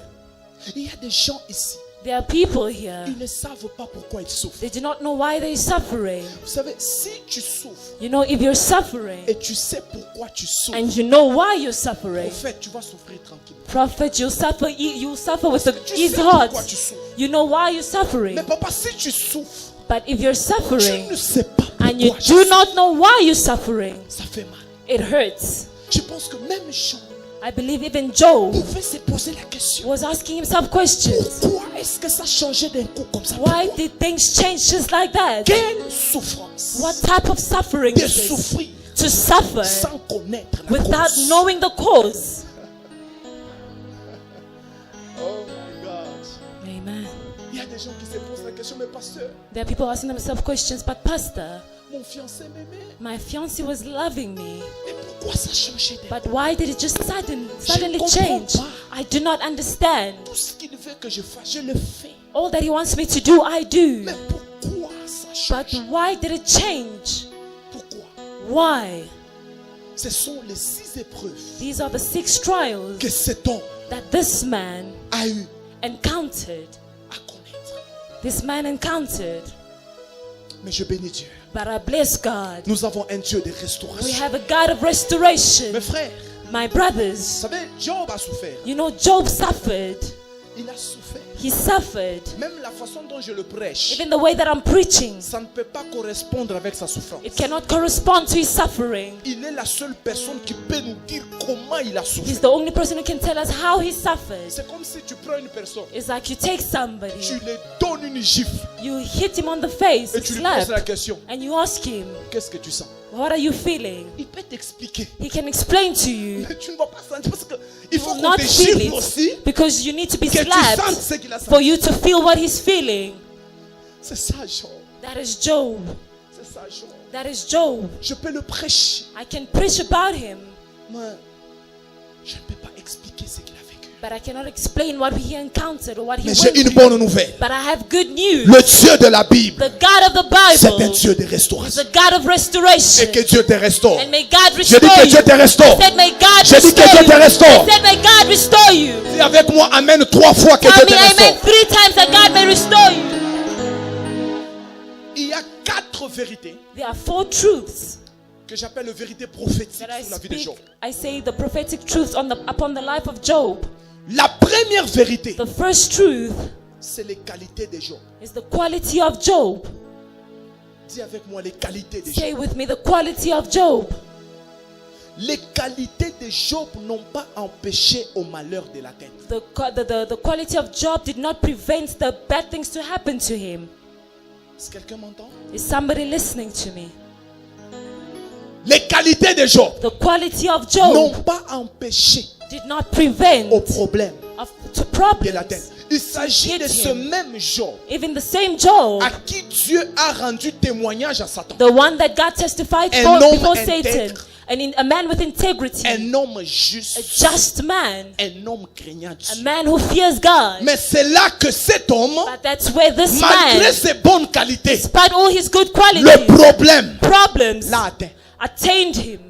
Il y a des gens ici, There are people here. ils ne savent pas pourquoi ils souffrent. They do not know why they're suffering. Vous savez, si tu souffres You know, if you're suffering et tu sais pourquoi tu souffres, and you know why you're au suffering, fait, tu vas souffrir tranquille. prophet, you'll suffer with an Tu easy sais heart. pourquoi tu souffres. You know why you're suffering. Mais papa, si tu souffres, But if you're tu suffering ne sais pas and you pourquoi do not know why you're suffering, ça fait mal. it hurts. Je pense que même Job I believe even Job pouvait se poser la question. was asking himself questions. Pourquoi est-ce que ça changeait d'un coup comme ça? Why Pourquoi? did things change just like that? Quelle souffrance What type of suffering de is this? souffrir To suffer sans connaître la without cause. knowing the cause. Oh my God. Amen. Il y a des gens qui se posent la question, mais pasteur, There are people asking themselves questions, but Pastor, mon fiancé m'aimait, my fiancé was loving me, mais pourquoi ça changeait d'un coup? but why did it just suddenly comprends change? pas. I do not understand. Tout ce qu'il veut que je fasse, je le fais. All that he wants me to do, I do. Mais pourquoi ça But change? why did it change? Pourquoi? Why? Ce sont les 6 épreuves These are the 6 trials que cet homme that this man a eu encountered. à connaître. This man encountered. Mais je bénis Dieu. But I bless God. Nous avons un Dieu de We restauration. have a God of restoration. Mes frères, My vous brothers, savez, Job a souffert. you know, Job suffered. Il a souffert. He suffered. Même la façon dont je le prêche, Even the way that I'm preaching, ça ne peut pas correspondre avec sa souffrance. it cannot correspond to his suffering. Il est la seule personne qui peut nous dire comment il a He's souffert. the only person who can tell us how he suffered. C'est comme si tu prends une personne, It's like you take somebody, tu lui donnes une gifle you hit him on the face, et tu lui poses la slap, question, and you ask him, qu'est-ce que tu sens? what are you feeling? Il peut t'expliquer. He can explain to you. Mais tu ne vas pas sentir parce qu'il You faut will qu'on not te feel gifle aussi, it because you need to be que tu slapped sentes ce qu'il a for senti. you to feel what he's feeling. C'est ça, Job. That is Job. C'est ça, Job. That is Job. Je peux le prêcher, I can preach about him, mais je ne peux pas expliquer ce qu'il a vécu. but I cannot explain what he encountered or what he Mais went j'ai une through. bonne nouvelle. But I have good news. Le Dieu de la Bible, The God of the c'est un Bible Dieu de is restauration. the God of restoration. Et que Dieu te restaure. And may God Je dis restore que you. Dieu te restaure. I said, may God Je dis que restore Dieu you. te restaure. I said, may God restore you. Dis avec moi, Amen, 3 fois que Tell Dieu me te amen restaure. 3 times that God may restore you. Il y a 4 vérités There are 4 truths que j'appelle les vérités prophétiques that I sur la vie de speak. Job. I say the prophetic truths upon the life of Job. La première vérité, The first truth c'est les qualités de Job. is the quality of Job. Dis avec moi les qualités de Say Job. with me the quality of Job. Les qualités de Job n'ont pas empêché au malheur de l'atteindre. The quality of Job did not prevent the bad things to happen to him. Est-ce que quelqu'un m'entend? Is somebody listening to me? Les qualités de Job The quality of n'ont Job pas empêché did not prevent au problème to de problems. l'atteindre. Il s'agit de ce même Job Even the same Job, à qui Dieu a rendu témoignage à Satan. the one that God testified Un for homme before intègre. Satan, a man with integrity, Un homme a juste, just man, un homme craignant a Dieu. man who fears God. Mais c'est là que cet homme, But that's where this malgré man, ses bonnes qualités, despite all his good le qualities, problème problems l'a atteint. attained him.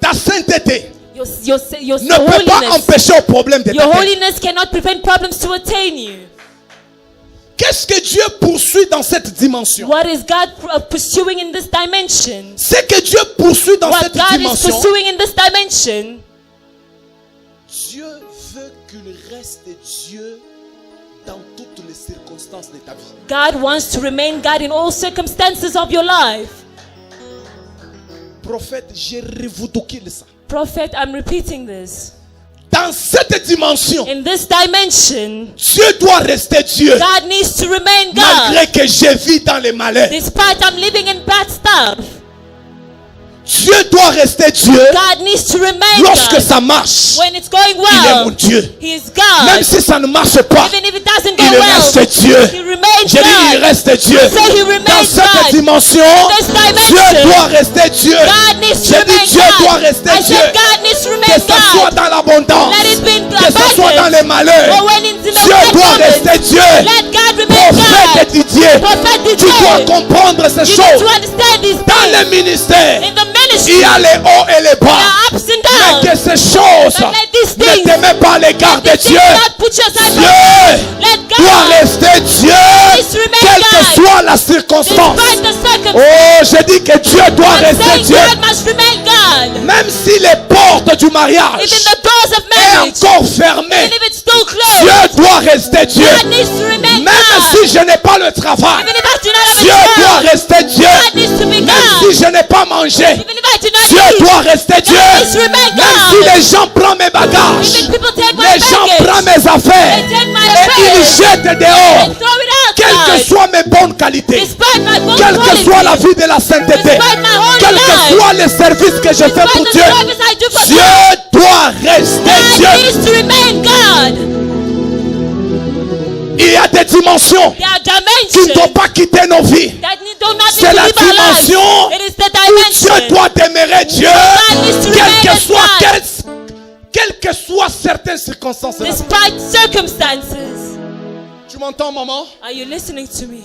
Ta sainteté Your ne peut pas holiness, empêcher au problème de your t'atteindre. holiness cannot prevent problems to attain you. Qu'est-ce que Dieu poursuit dans cette dimension? What is God pursuing in this dimension? Ce que Dieu poursuit dans What cette God is dimension, pursuing in this dimension, Dieu veut qu'il reste Dieu dans toutes les circonstances de ta vie. God wants to remain God in all circumstances of your life. Prophète, j'ai revoué ça. Prophet, I'm repeating this. Dans cette dimension, In this dimension, Dieu doit rester Dieu. God needs to remain God. Malgré que je vis dans les malheurs, Despite I'm living in bad stuff, Dieu doit rester Dieu. God needs to remain Lorsque God. ça marche, When it's going il est mon well, Dieu. He is Même God. si ça ne marche pas, Even if it doesn't go il well, reste Dieu. He remains J'ai dit, il God. reste Dieu. So he remains Dans cette God. dimension, This dimension, Dieu doit rester Dieu. God needs to J'ai dit, remain Dieu doit God. rester I Dieu. said God needs to Que remain ce soit God. dans l'abondance, Let it be in que ce soit dans les malheurs, Or when it's in the Dieu doit wilderness, rester Dieu. let God remain Prophète God. Didier, Prophet tu Didier, dois comprendre ces you need to choses. understand these Dans things. le ministère, In the il ministry, y a les hauts et les there bas. are ups and Mais downs. que ces choses But let these ne things, te mettent pas à l'égard de these Dieu. things not put you aside from Dieu Let doit God, rester Dieu, needs to remain quelle que God. soit la circonstance. despite the circumstances, Oh, je dis que Dieu doit I'm rester saying Dieu. God must remain God. Même si les portes du mariage Even the doors of est marriage, encore even fermées, if it's still closed, Dieu doit rester Dieu. God needs to remain Même God. si je n'ai pas le travail, Even if I do not have Dieu a doit job, rester Dieu. God needs to be Même God. si je n'ai pas mangé, Even if I do not Dieu eat, doit rester Dieu. needs to remain Même God. si les gens prennent mes bagages, even people take my les gens baggage, prennent mes affaires they take my et ils affairs, jettent dehors. and throw it Quelles que outside. soient mes bonnes qualités, Despite my good quelle que qualities, soit la vie de la sainteté, despite my holy quel que life, soit les services que je fais despite pour the Dieu, service I do for Dieu God, doit rester God Dieu. needs to remain God. Il y a des dimensions There are qui ne dimensions doivent pas quitter nos vies. that do not need C'est to la live our lives. dimension It is the où Dieu dimension doit demeurer Dieu, God needs to quelles remain que as soient God. quelles que soient certaines circonstances. de la vie. despite circumstances. Tu m'entends, maman? Are you listening to me?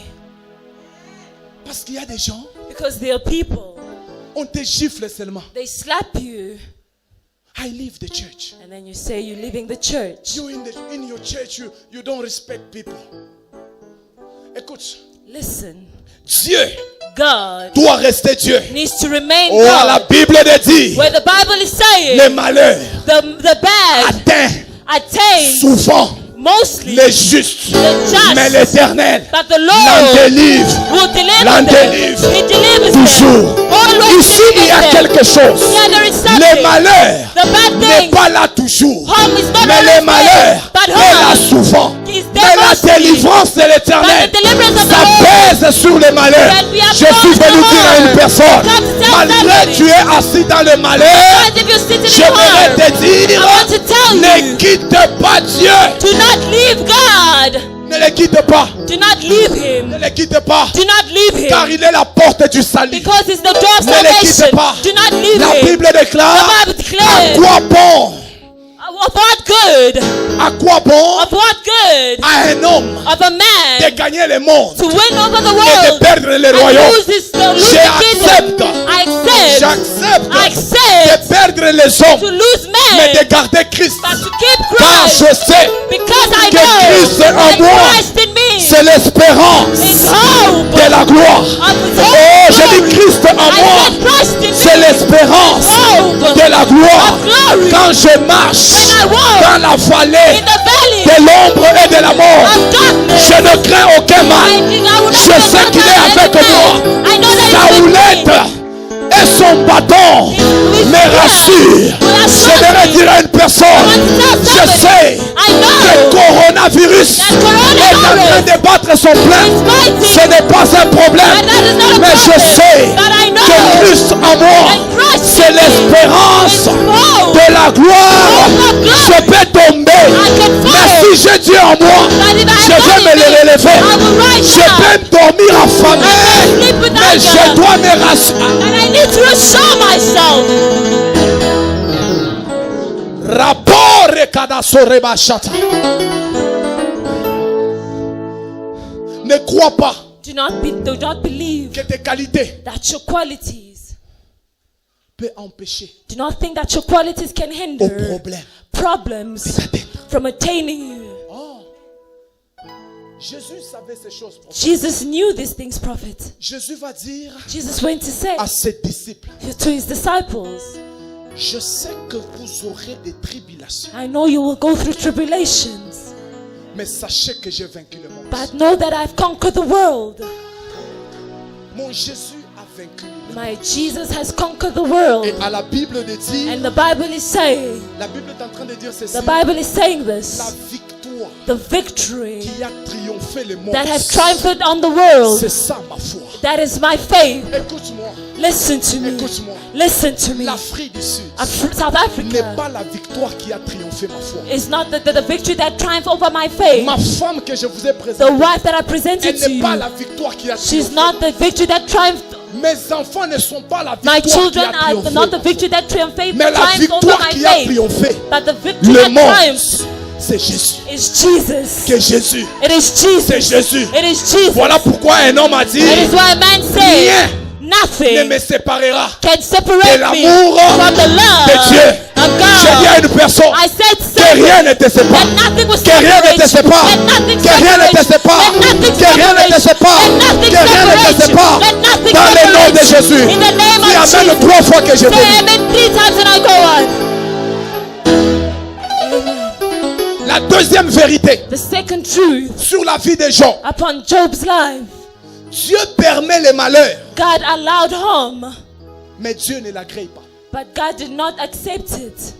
Parce qu'il y a des gens, Because there are people, on te gifle seulement. they slap you, I leave the church. and then you say you're leaving the church. You in your church, you don't respect people. Écoute, Listen, Dieu God doit rester Dieu. needs to remain Oh, à la God. Bible de dire, Where the Bible is les saying malheurs the bad atteignent attains souvent mostly les justes, the just, mais l'Éternel but the l'en Lord délivre will deliver l'en them. délivre He delivers toujours. them. Always Ici, il y a delivers them. quelque chose. Yeah, there is Les something. malheurs The bad n'est thing, pas là toujours, home is not mais always les malheurs there, but est là home souvent. is Mais there la mostly. délivrance de l'Éternel, But the deliverance of the ça Lord pèse sur les malheurs. shall be Je suis upon venu the dire à une Lord. personne, Come to tell malgré somebody. tu es assis dans le malheur, As if you're sitting in j'aimerais home, te dire, I want to tell ne you, quitte pas Dieu. do not leave God. Ne le quitte pas. Do not leave Him. Ne le quitte pas. Do not leave Car Him. il est la porte du salut. Because it's the door of Ne le quitte salvation. pas. Do not leave La Him. Bible déclare, The Bible declares, à quoi bon? of what good? À quoi bon Of what good? à un homme Of a de man gagner le monde to win over the et de world perdre le and royaume? lose the kingdom. J'accepte. I accept. J'accepte I accept de perdre les to hommes, lose mais men, de garder Christ. but to keep Car Christ. je sais Because I que know Christ est en that moi. Christ in me Him. C'est l'espérance It's hope de la gloire. of His Oh, je dis Christ en I moi. said Christ in C'est me. l'espérance Hope de la gloire. of glory. Quand je marche When I walk dans la vallée in the valley de l'ombre et de la mort, of darkness, je ne crains aucun mal. I will not Je be sais qu'il est overcome avec by moi. anything. I know that Sa He is with houlette me. et son bâton me rassure. J'aimerais dire à une personne, je sais que le coronavirus est en train de battre son plein. Ce n'est pas un problème, mais je sais que Christ en moi, c'est l'espérance de la gloire. Je peux tomber, mais si j'ai Dieu en moi, je vais me relever. Je peux dormir affamé, mais je dois me rassurer. And I need to assure myself. Rapport Rekadasorebashata. Ne crois pas Do not believe que tes qualités that your qualities. peuvent empêcher Do not think that your qualities can au hinder problème problems d'atteindre. from attaining you. Oh. Jésus savait ces choses. Jesus knew these things, prophet. Jésus va dire Jesus went to say à ses disciples, to his disciples, je sais que vous aurez des tribulations, I know you will go through tribulations, mais sachez que j'ai vaincu le monde. but know that I've conquered the world. Mon Jésus a vaincu. My Jesus has conquered the world. Et à la Bible de dire, And the Bible is saying, la Bible est en train de dire ceci, the Bible is saying la this, victoire the victory qui a triomphé le monde, that has triumphed on the world, c'est ça ma foi. that is my faith. Écoute-moi, Listen to me. écoute-moi. Listen to me. L'Afrique du Sud South n'est Africa pas la victoire qui a triomphé ma foi. is not the victory that triumphed over my faith. Ma femme que je vous ai The présentée, wife that I presented elle to n'est pas you, la victoire qui a she's triomphé. not the victory that triumphed. Mes enfants ne sont pas la My victoire qui children a are triomphé. not the victory that triumphed Mais la triumphed over victoire my qui a faith. triomphé But the victory le that monde, triumphs c'est Jésus. is Jesus. Que Jésus, It is c'est Jesus. Jésus. It is Jesus. Voilà pourquoi un homme a dit, That is why a man said, rien ne nothing me séparera can de separate me l'amour from the love de Dieu. of J'ai dit God. à une personne I said que something rien ne te sépare. that nothing will Que rien ne te separate you. sépare. Let nothing Que rien ne te separate you. sépare. Let nothing Que rien ne te separate you. sépare. Let nothing Que rien ne te separate you. sépare. Let nothing Dans le nom de separate you. Jésus. In the name Dis of amen Jesus. 3 fois que je Say bénis. amen 3 times and I go on. La deuxième vérité The second truth sur la vie des gens. upon Job's life, Dieu permet les malheurs, God allowed harm, mais Dieu ne l'agrée pas. but God did not accept it.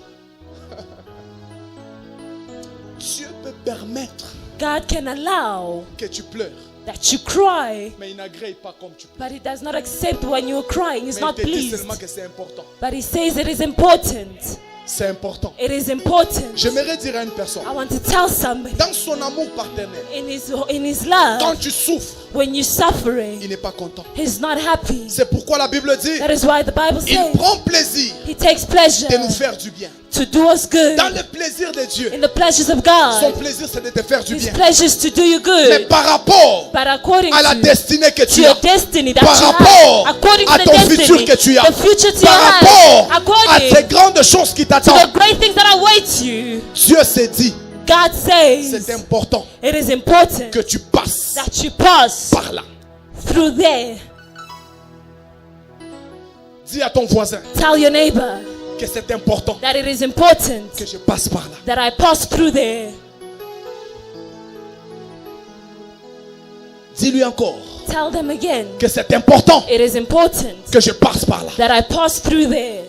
Dieu peut permettre God can allow que tu pleures, that you cry, mais il n'agrée pas comme tu pleures. but He does not accept when you are crying. He's Mais not il te dit pleased. seulement que c'est important. But He says it is important. C'est important. It is important. J'aimerais dire à une personne, I want to tell somebody, dans son amour paternel, in his love, quand tu souffres, when you're suffering, il n'est pas content. He's not happy. C'est pourquoi la Bible dit, That is why the Bible il says prend plaisir He takes pleasure de nous faire du bien. to do us good. Dans le plaisir de Dieu, In the pleasures of son God, plaisir c'est de te faire du His bien. pleasures to do you Mais good. par rapport But according à la to destinée que tu your as, destiny that par you rapport have, according à to the ton destiny, futur que tu as, the future to par your rapport life, à according ces grandes choses qui to t'attendent, the great things that await you, Dieu s'est dit, God says c'est important it is important que tu passes that you pass par là. through there. Dis à ton voisin Tell your neighbor que c'est important that it is important que je passe par là. that I pass through there. Dis-lui encore Tell them again que c'est important it is important que je passe par là. that I pass through there.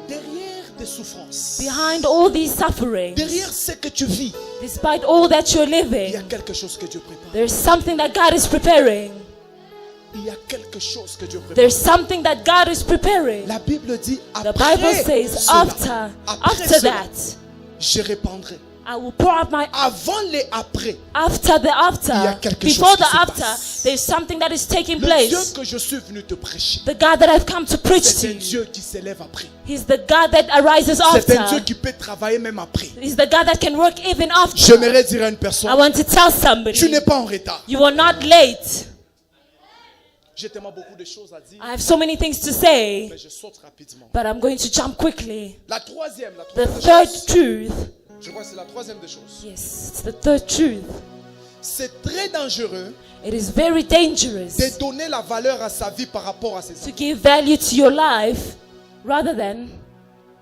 Derrière tes souffrances, Behind all these sufferings, derrière ce que tu vis, despite all that you're il y a living, quelque chose que Dieu prépare. there's something that God is preparing. Il y a quelque chose que Dieu prépare. There's something that God is preparing. La Bible dit The après Bible says cela, after cela, that, je répandrai. I will pour out my Avant les après, after the Il y a after. quelque Before chose the qui se after, passe. there's something that is taking le Dieu place. que je suis venu te prêcher, The God that I've come to preach to c'est un you. Dieu qui s'élève après. He's the God that arises C'est un Dieu after. qui peut travailler même après. He's the God that can work even after. J'aimerais dire à une I personne, want to tell tu somebody, n'es pas en retard. you are not late. J'ai tellement beaucoup de choses à dire, I have so many things to say, mais je saute rapidement. but I'm going to jump quickly. La troisième The chose, third truth, Je crois que c'est la troisième des choses. Yes, it's the third truth. C'est très dangereux It is very dangerous de donner la valeur à sa vie par rapport à ses to enfants. give value to your life rather than.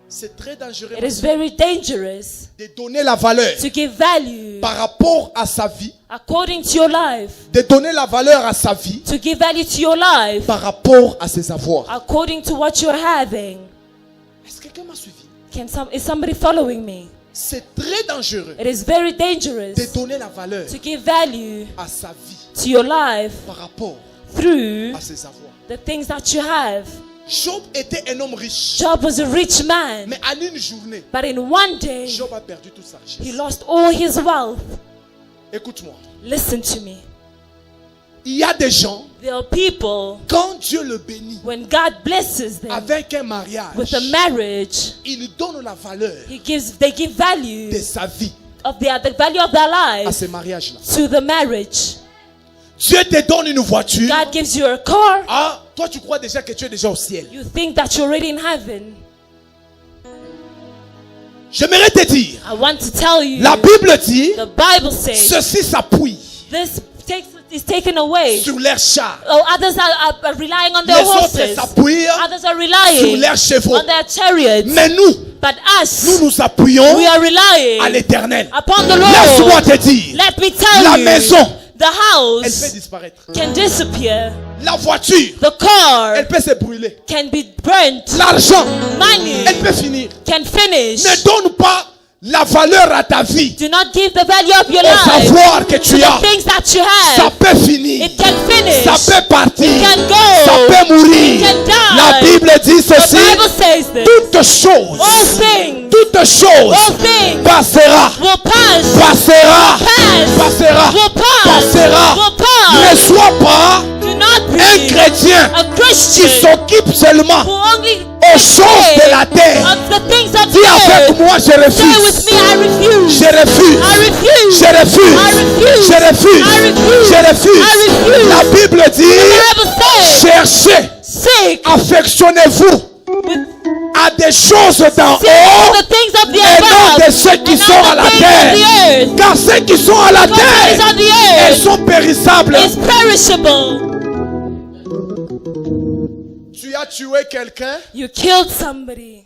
C'est très dangereux It is very dangerous de donner la valeur to give value par rapport à sa vie, according to your life, de donner la valeur à sa vie to give value to your life par rapport à ses avoirs. according to what you're having. Est-ce que quelqu'un m'a suivi? Is somebody following me? C'est très dangereux It is very dangerous de donner la valeur to give value à sa vie to your life par rapport through à ses avoirs. the things that you have. Job était un homme riche, Job was a rich man, mais en une journée, but in one day, Job a perdu toute sa he richesse. lost all his wealth. Écoute-moi, Listen to me. il y a des gens, There are people, quand Dieu le bénit when God blesses them avec un mariage, with a marriage, il donne la valeur they give value de sa vie of the value of their à life ce mariage-là. to the marriage. Dieu te donne une voiture. God gives you a car. Ah, toi tu crois déjà que tu es déjà au ciel. You think that you're already in heaven. J'aimerais te dire, I want to tell you, la Bible dit, the Bible says ceux-ci s'appuient this is taken away. sur leurs chars. Oh, others are relying on Les their autres horses. s'appuient Others are sur relying leurs chevaux. on their chariots. Mais nous But us, nous appuyons we are relying à l'éternel. upon the Laisse-moi Lord. te dire, Let me tell la you, maison, the elle peut house disparaître. can disappear. La voiture, The car elle peut se brûler. can be burnt. L'argent, Money elle peut finir. can finish. Ne donne pas la valeur à ta vie, Do not give the value of your au life savoir que to tu as. the things that you Ça have. peut finir. It can finish. Ça peut partir. It can go. Ça peut mourir. It can die. La Bible dit The ceci. Bible says this. Toutes choses, All things toutes choses All things passera, will pass. passera, Pass. passera, Will pass. passera. Will pass. Ne sois pas Do not be un chrétien a qui Christian s'occupe seulement who only aux choses de la terre. of the things of Dis the avec earth. moi, je Say with refuse. me, I refuse. Je refuse. I refuse. Je refuse. I refuse. Je refuse. I refuse. Je refuse. I refuse. La Bible The dit, Bible says, cherchez, seek affectionnez-vous with à des choses d'en seek haut the things of the et non above de ceux qui and sont not à the la things terre. of the earth. Car ceux qui sont à la Because what is terre, on the elles earth sont périssables. is perishable. Tu as tué quelqu'un You killed somebody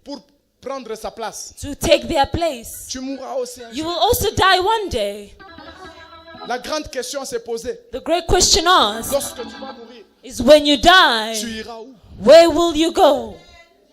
pour prendre sa place. to take their place. Tu mourras aussi un You jour. will also die one day. La grande question à se poser, The great question asked lorsque tu vas mourir, is when you tu die, iras où? where will you go?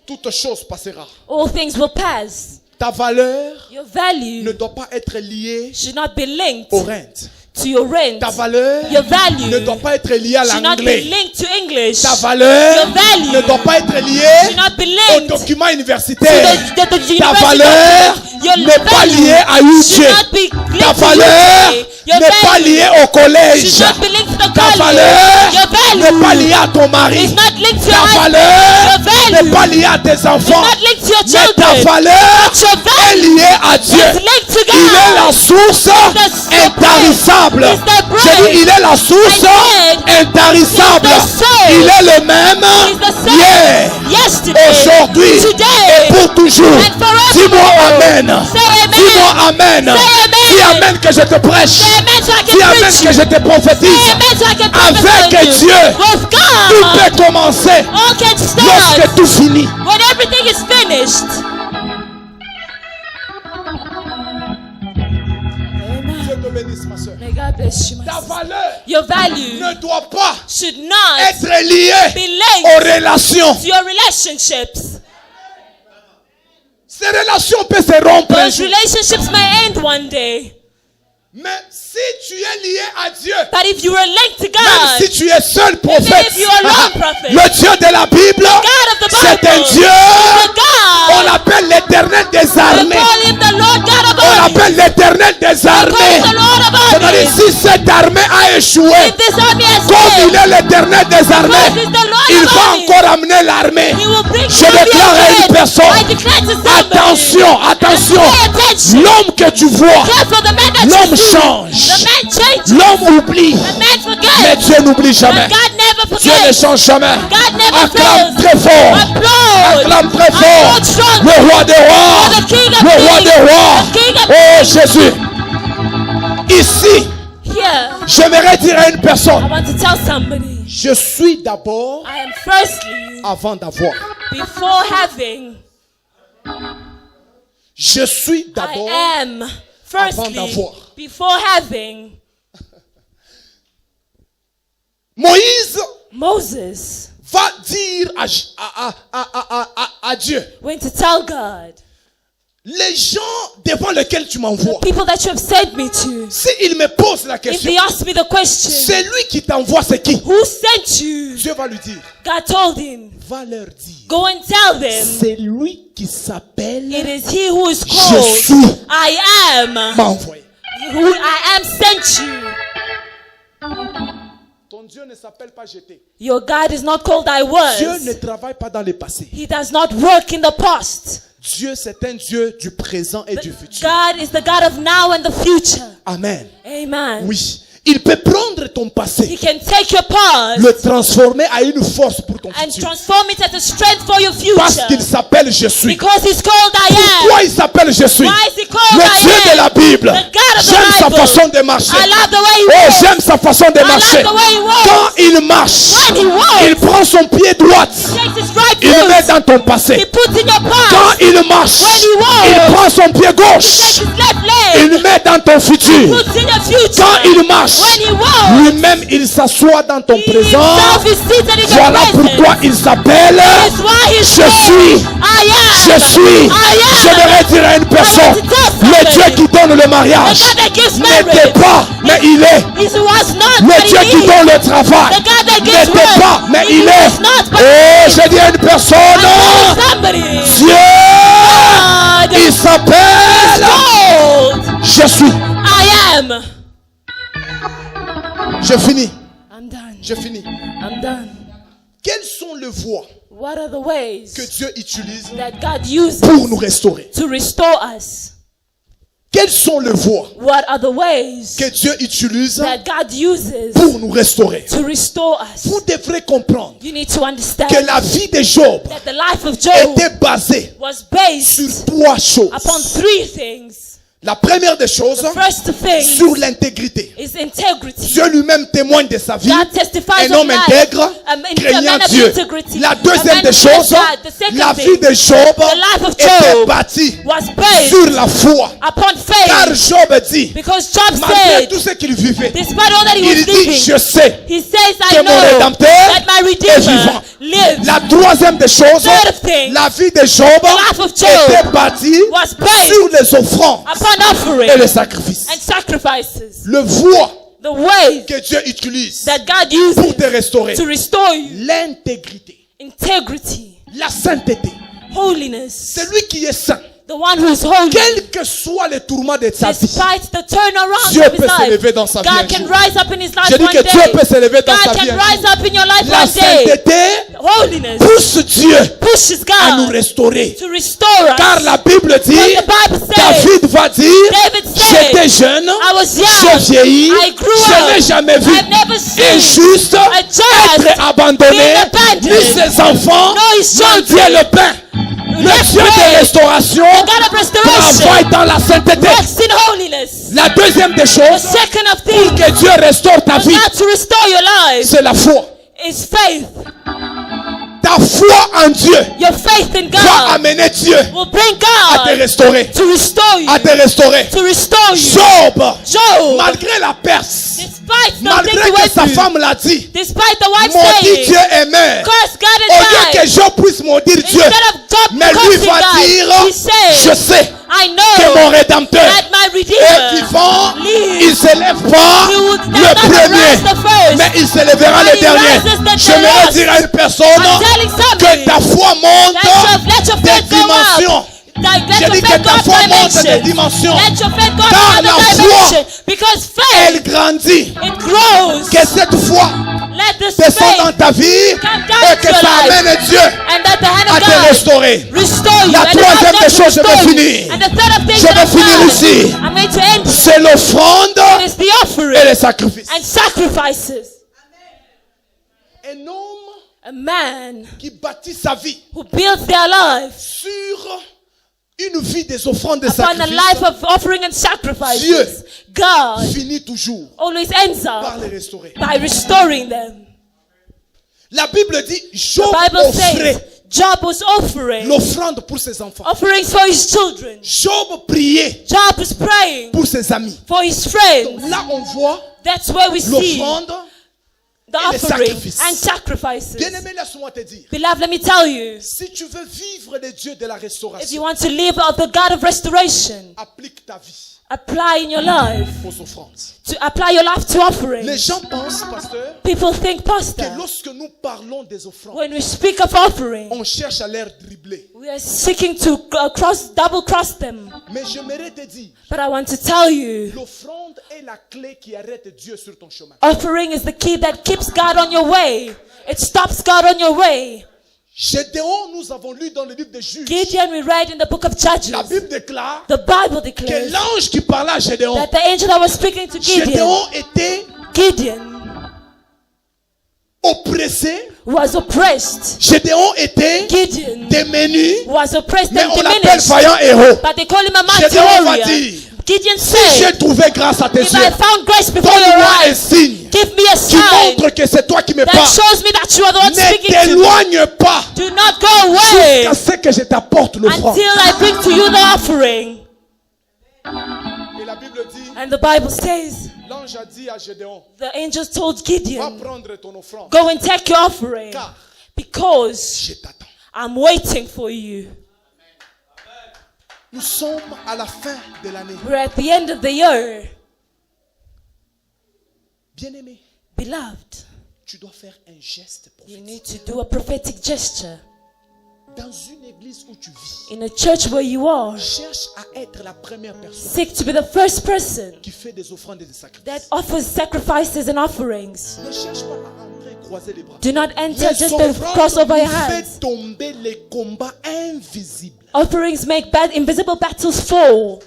Toute chose passera. All things will pass. Ta valeur Your ne value doit pas être liée should not be linked au rente. to your rent. Ta valeur Your value ne doit pas être liée à should not be l'anglais. linked to English. Ta valeur Your value ne doit pas être should liée not be aux linked documents to universitaires. the Ta university valeur document. Your n'est pas value liée à UG. should not be Ta linked to valeur UG. Your n'est pas value liée au collège. should not be linked to the Ta college. valeur Your n'est pas value liée à ton mari. is not linked to Ta your husband. valeur Your value n'est pas liée à tes is enfants. not linked to your Mais ta children. valeur But your est value liée à Dieu. is linked to Il est la God. source intarissable. Is the bread. Je dis, il est la source bread. intarissable. Is the source. Il est le même Is the same hier, yesterday, aujourd'hui today, et pour toujours. and forever. Dis-moi amen. Say amen. Dis-moi amen. Say amen. Dis amen que je te prêche. Say amen so I Dis can amen preach que you. je te prophétise. Say amen so I can Avec prophesy you. Dieu, With tout God, peut commencer all can start lorsque tout finit. when everything is finished. Dieu te bénisse, ma soeur. May God bless you, my Ta sister. valeur Your value ne doit pas should not être liée be aux linked relations. to your relationships. Ces relations peuvent se rompre un Those jour. relationships may end one day. Mais si tu es lié à Dieu, But if you are linked to même God, si tu es seul prophète, if you are lone prophet, le Dieu de la Bible, God of the c'est un Bible, Dieu. the On God, l'appelle l'éternel des we armées. call him the Lord God of On armies. l'appelle l'éternel des We call armées. him the Lord of C'est-à-dire, armies. si cette armée a échoué, If this army has comme il failed, est l'éternel des because armées, he's the Lord il of va armies, encore amener l'armée. he will bring Je the army déclare à une again. personne, I declare to somebody, attention, attention, pay attention. l'homme que tu vois, Careful, the man that l'homme you see. change, The man changes. l'homme oublie, The man mais forgets. Dieu n'oublie jamais. But God never Dieu ne forgets. change jamais. God never Acclame fails. très fort. Applause. bold. Acclame très I fort. hold strong. Le roi des rois. The King of Le roi Kings. des rois. The King of Oh Jésus. Ici, Here, j'aimerais dire à une I personne, want to tell somebody. je suis d'abord I am firstly, avant d'avoir. before having. Je suis I d'abord. am firstly, d'avoir. before having. Moïse Moses va dire à Dieu, went to tell God, les gens devant lesquels tu m'envoies, people that you have sent me to, s'ils me posent la if question, they ask me the question, c'est lui qui t'envoie, c'est qui? who sent you? Dieu va lui dire, God told him, va leur dire, go and tell them, c'est lui qui s'appelle it is he who is Je called, suis I am, m'a envoyé. who I am sent you. Ton Dieu ne s'appelle pas jeté. Your God is not called I Dieu ne was. travaille pas dans le passé. He does not work in the past. Dieu, c'est un Dieu du présent et du futur. God is the God of now and the future. Amen. Amen. Oui. Il peut prendre ton He passé, can take your past le transformer à une force pour ton and futur. transform it as a strength for your Parce qu'il future. s'appelle Je suis. Because he's called I Pourquoi am. il s'appelle Je suis? Why is he called Le I Dieu am? de la Bible. The God of the J'aime sa Bible. façon de marcher. I love the way he Oh, walks. j'aime sa façon de marcher. the way he walks. Quand il marche, When he walks, il prend son pied droit. takes his right Il le met foot. dans ton He passé. puts in your Quand past. il marche, When he walks, il prend son pied Takes gauche. his left Il leg. le met dans ton futur. Puts in your future. Quand il marche, When he walks, lui-même il s'assoit dans ton he présent. himself is seated in your Voilà presence. pourquoi il s'appelle That's why he's Je called suis. I am. Je suis. I am. J'aimerais dire à une personne, le Dieu qui donne le The mariage God that gives n'était marriage. pas, mais il est. He was not, Le but Dieu he qui is. donne le travail The God that gives n'était work. pas, mais He il est. was not, but Oh, je dis à une personne, I told somebody. Dieu, God il is s'appelle called Je suis. I am. Je finis. I'm done. Je finis. I'm done. Quelles sont les voies What are the ways que Dieu utilise that God uses pour nous restaurer? to restore us? Quelles sont les voies What are the ways que Dieu utilise that God uses pour nous restaurer? to restore us? Vous devrez comprendre You need to understand que la vie de Job that the life of Job était basée was based sur trois choses. upon three things. La première des choses, First thing sur l'intégrité. is integrity. Dieu lui-même témoigne de sa vie. God testifies Un of homme life. intègre, A craignant man of Dieu. integrity. La A deuxième man des who fears choses, God. The second la thing, vie de Job the life of était Job bâtie was based sur la foi. upon Car faith. Job dit, Because Job malgré said, tout ce qu'il vivait, despite all that he was il dit, living, je sais he says, que I mon know Rédempteur that my est Redeemer vivant. lives. La troisième des choses, Third thing, la vie de Job life of Job était bâtie was based sur les offrandes upon offering et les sacrifices. and sacrifices. Le voie The ways que Dieu utilise that God pour te uses restaurer. to restore you. L'intégrité, Integrity, la sainteté. holiness, Celui qui est saint, the one who is holy. quel que soit le tourment de sa vie, Despite the turnaround Dieu of his peut se life, lever dans sa vie un God can jour. rise up in his life Je dis one que Dieu day. peut se lever dans sa God vie can un rise jour. up in your life La one day. sainteté Holiness pousse Dieu pushes à nous God restaurer. to restore us. Car la Bible dit, What the Bible says, David va dire, David said, j'étais jeune, I was j'ai young, vieilli, I grew je n'ai up, jamais vu I've never seen injuste a just être abandonné, being abandoned, ni ses enfants, nor his mendier children. le pain. Le Dieu de restauration The God of restoration travaille dans la sainteté. works in holiness. La deuxième des The choses, second of pour things que Dieu restaure ta for vie, God to restore your life c'est la foi. is faith. Ta foi en Dieu Your faith in va God amener Dieu will bring à te God restaurer. to restore you. À te restaurer. To restore you. Job, Job, malgré la perse, despite the things malgré he que went sa through, femme l'a dit, despite the wife maudit Dieu saying, est mère. curse God Au and lieu que die, Job puisse maudire Dieu, instead of Job mais lui cursing va God, dire, he says, je sais I que mon know Rédempteur that my est Redeemer vivant, lives. il ne se lève pas He would le not premier, rise the first, mais il se lèvera but le he dernier. rises the J'aimerais last. dire à une personne I'm telling que somebody ta foi monte let your des faith go dimensions. up. Like, let J'ai your dit que faith ta go up foi monte des dimensions. dimensions. Let your faith go Car up la another foi, dimension. Because Elle faith, grandit. it grows. Que cette foi Let this descende dans faith ta vie come down et to que your ça life. amène Dieu And that the hand à of te God restaurer. restore you. La And the troisième hand of des God choses, je vais restore you. finir. And the third of things Je vais that finir I'm ici. I'm going to end. C'est l'offrande It is the et offering les sacrifices. and sacrifices. Un homme A A man qui bâtit sa vie who builds their life sur une vie des offrandes de upon a life sacrifice of offering and sacrifices, Dieu God finit toujours always ends par up les restaurer. by restoring them. La Bible dit The Job Bible offrait says Job was offering l'offrande pour ses enfants. offerings for his children. Job priait Job was praying pour ses amis. for his friends. Donc là, on voit That's where we see l'offrande. the et les offering sacrifices. and sacrifices. Bien-aimé, laisse-moi te dire. Beloved, let me tell you, Si tu veux vivre le Dieu de la if you restauration, want to live of the God of restoration, applique ta vie apply in your life aux offrandes. to apply your life to Les offerings. gens pensent, pasteur, People think, que Pastor, lorsque nous parlons des offrandes, when we speak of offering, on cherche à les dribbler. we are seeking to double cross them. Mais j'aimerais te dire, But I want to tell you, l'offrande est la clé qui arrête Dieu sur ton chemin. offering is the key that keeps God on your way. It stops God on your way. Gédéon, nous avons lu dans le livre de Juges. Gideon, we read in the book of La Judges, Bible déclare the Bible que declares l'ange qui parlait à Gédéon, that the angel that was speaking to Gédéon était Gideon oppressé, was oppressed. Gédéon était Gideon démuni, was oppressed mais and on l'appelle diminished. vaillant héros. But they call him a mighty Gédéon va warrior. dire, Gideon si said, j'ai trouvé grâce à tes if yeux, I found grace before your donne-moi un eyes, signe give me a qui sign montre que c'est toi qui me that parles. shows me that you are the one Ne speaking to me. t'éloigne pas Do not go away jusqu'à ce que je t'apporte l'offrande. until I bring to you the offering. Et la Bible dit, And the Bible says, l'ange a dit à Gédéon, the angel told va Gideon, prendre ton offrande, go and take your offering car because je t'attends. I'm waiting for you. Nous sommes à la fin de l'année. We're at the end of the year. Bien-aimé, Beloved, tu dois faire un geste you prophétique. need to do a prophetic gesture. Dans une église où tu vis, In a church where you are, cherche à être la première personne seek to be the first person qui fait des offrandes et des sacrifices. that offers sacrifices and offerings. Ne cherche pas à entrer et croiser les bras. Do not enter Les just to cross offrandes over your nous hands. fait tomber les combats invisibles. Offerings make invisible battles fall.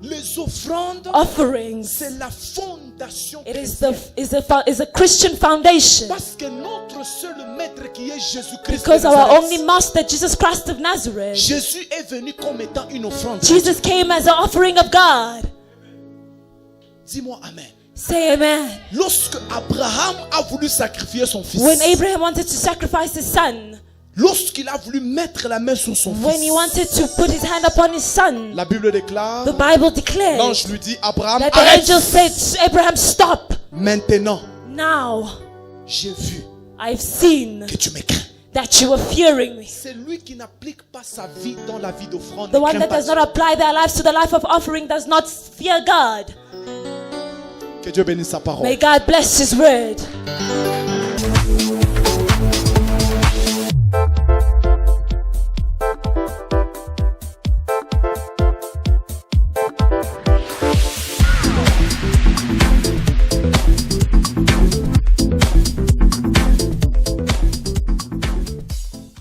Les offrandes, Offerings, c'est la fondation it is chrétienne. is a Christian foundation. Parce que notre seul maître qui est Jésus-Christ de Because our Nazareth, only master, Jesus Christ of Nazareth, Jésus est venu comme étant une offrande. Jesus came as an offering of God. Dis-moi Amen. Say amen. Lorsque Abraham a voulu sacrifier son fils, When Abraham wanted to sacrifice his son, lorsqu'il a voulu mettre la main sur son when he fils, wanted to put his hand upon his son, la Bible déclare, the Bible declares l'ange lui dit, Abraham, that the arrête. angel said, Abraham, stop. Maintenant, Now j'ai vu I've seen que tu me crains. that you are fearing me. C'est lui qui n'applique pas sa vie dans la vie d'offrande. The one Ne that craint does pas not apply their lives to the life of offering does not fear God. Dieu. Que Dieu bénisse sa parole. May God bless his word.